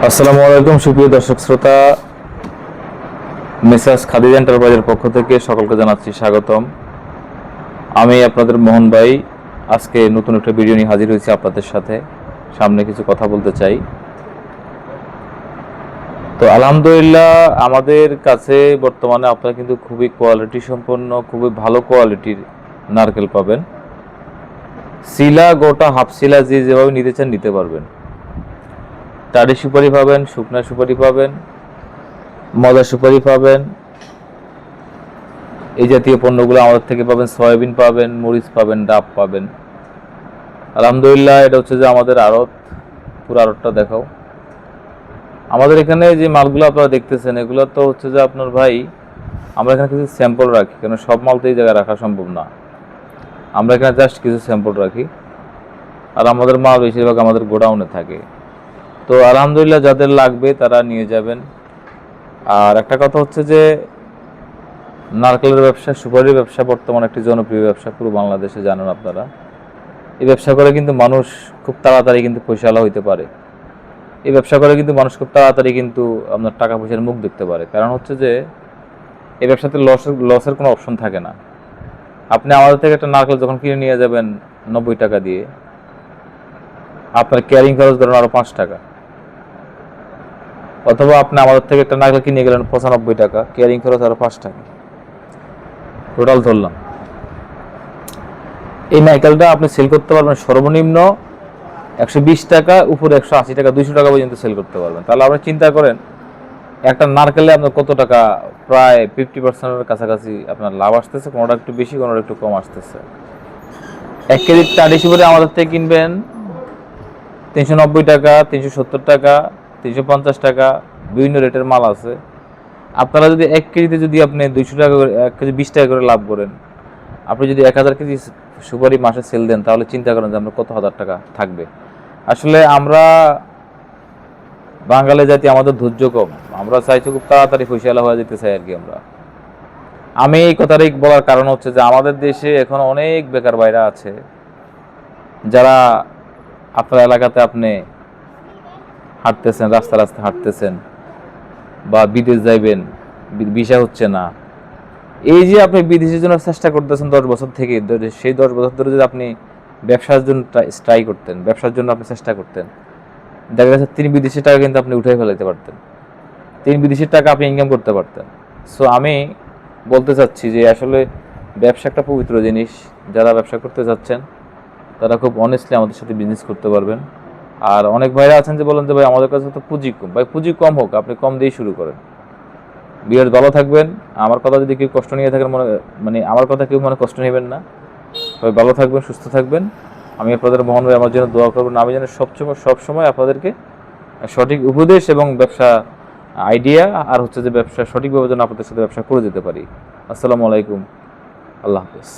আসসালামু আলাইকুম সুপ্রিয় দর্শক শ্রোতা, মেসার্স খাদিজা এন্টারপ্রাইজের পক্ষ থেকে সকলকে জানাচ্ছি স্বাগতম। আমি আপনাদের মোহন ভাই আজকে নতুন একটা ভিডিও নিয়ে হাজির হয়েছি আপনাদের সাথে। সামনে কিছু কথা বলতে চাই। তো আলহামদুলিল্লাহ আমাদের কাছে বর্তমানে আপনারা কিন্তু খুবই কোয়ালিটি সম্পন্ন, খুবই ভালো কোয়ালিটির নারকেল পাবেন। শিলা, গোটা, হাফ শিলা যে যেভাবে নিতে চান নিতে পারবেন। টাড়ি সুপারি পাবেন, শুকনা সুপারি পাবেন, মজা সুপারি পাবেন, এই জাতীয় পণ্যগুলো আমাদের থেকে পাবেন। সয়াবিন পাবেন, মরিচ পাবেন, ডাব পাবেন। আলহামদুলিল্লাহ এটা হচ্ছে যে আমাদের আড়ত। পুরো আড়তটা দেখাও। আমাদের এখানে যে মালগুলো আপনারা দেখতেছেন এগুলো তো হচ্ছে যে আপনার ভাই আমরা এখানে কিছু স্যাম্পল রাখি, কেন সব মাল তো এই জায়গায় রাখা সম্ভব না। আমরা এখানে জাস্ট কিছু স্যাম্পল রাখি, আর আমাদের মাল বেশিরভাগ আমাদের গোডাউনে থাকে। তো আলহামদুলিল্লাহ যাদের লাগবে তারা নিয়ে যাবেন। আর একটা কথা হচ্ছে যে নারকেলের ব্যবসা, সুপারির ব্যবসা বর্তমানে একটি জনপ্রিয় ব্যবসা, পুরো বাংলাদেশে জানেন আপনারা। এই ব্যবসা করে কিন্তু মানুষ খুব তাড়াতাড়ি কিন্তু পয়সাওয়ালা হইতে পারে। এই ব্যবসা করে কিন্তু মানুষ খুব তাড়াতাড়ি কিন্তু আপনার টাকা পয়সার মুখ দেখতে পারে। কারণ হচ্ছে যে এই ব্যবসাতে লসের কোনো অপশন থাকে না। আপনি আমাদের থেকে একটা নারকেল যখন কিনে নিয়ে যাবেন 90 টাকা দিয়ে, আপনার ক্যারিং খরচ ধরুন আরও 5 টাকা। অথবা আপনি আমাদের থেকে একটা নারকেল কিনে গেলেন 95 টাকা, ক্যারিং খরচ আরও 5 টাকা, টোটাল ধরলাম। এই নারকেলটা আপনি সেল করতে পারবেন সর্বনিম্ন 120 টাকা, উপরে 180 টাকা, 200 টাকা পর্যন্ত সেল করতে পারবেন। তাহলে আপনি চিন্তা করেন একটা নারকেলে আপনার কত টাকা, প্রায় 50%-এর কাছাকাছি আপনার লাভ আসতেছে। কোনোটা একটু বেশি, কোনোটা একটু কম আসতেছে। 1 কেজি টাড়ি সুপারি আমাদের থেকে কিনবেন 390 টাকা, 370 টাকা, 350 টাকা, বিভিন্ন রেটের মাল আছে। আপনারা যদি 1 কেজিতে যদি আপনি 200 টাকা করে, 1 কেজি 20 টাকা করে লাভ করেন, আপনি যদি 1000 কেজি সুপারি মাসে সেল দেন, তাহলে চিন্তা করেন যে আপনার কত হাজার টাকা থাকবে। আসলে আমরা বাঙালি জাতি, আমাদের ধৈর্য কম। আমরা চাইছি খুব তাড়াতাড়ি পয়সাওয়ালা হয়ে যেতে চাই আর কি আমরা। আমি এই কথাটাই বলার কারণ হচ্ছে যে আমাদের দেশে এখন অনেক বেকার ভাইরা আছে, যারা আপনার এলাকাতে আপনি হাঁটতেছেন, রাস্তা রাস্তা হাঁটতেছেন, বা বিদেশ যাইবেন, ভিসা হচ্ছে না। এই যে আপনি বিদেশের জন্য চেষ্টা করতেছেন 10 বছর থেকে, সেই 10 বছর ধরে যদি আপনি ব্যবসার জন্য ট্রাই করতেন, ব্যবসার জন্য আপনি চেষ্টা করতেন, দেখা যাচ্ছে 3 বিদেশি টাকা কিন্তু আপনি উঠে ফেলাতে পারতেন। 3 বিদেশি টাকা আপনি ইনকাম করতে পারতেন। সো আমি বলতে চাচ্ছি যে আসলে ব্যবসা একটা পবিত্র জিনিস। যারা ব্যবসা করতে যাচ্ছেন তারা খুব অনেস্টলি আমাদের সাথে বিজনেস করতে পারবেন। আর অনেক ভাইরা আছেন যে বলেন যে ভাই আমাদের কাছে তো পুঁজি কম। ভাই পুঁজি কম হোক, আপনি কম দিয়েই শুরু করেন। বিয়ের ভালো থাকবেন। আমার কথা যদি কেউ কষ্ট নিয়ে থাকেন, মানে আমার কথা কেউ কষ্ট নেবেন না। সবাই ভালো থাকবেন, সুস্থ থাকবেন। আমি আপনাদের মোহন ভাই আমার জন্য দোয়া করবেন। আমি যেন সবসময় আপনাদেরকে সঠিক উপদেশ এবং ব্যবসা আইডিয়া আর হচ্ছে যে ব্যবসা সঠিকভাবে যেন আপনাদের সাথে ব্যবসা করে যেতে পারি। আসসালামু আলাইকুম, আল্লাহ হাফেজ।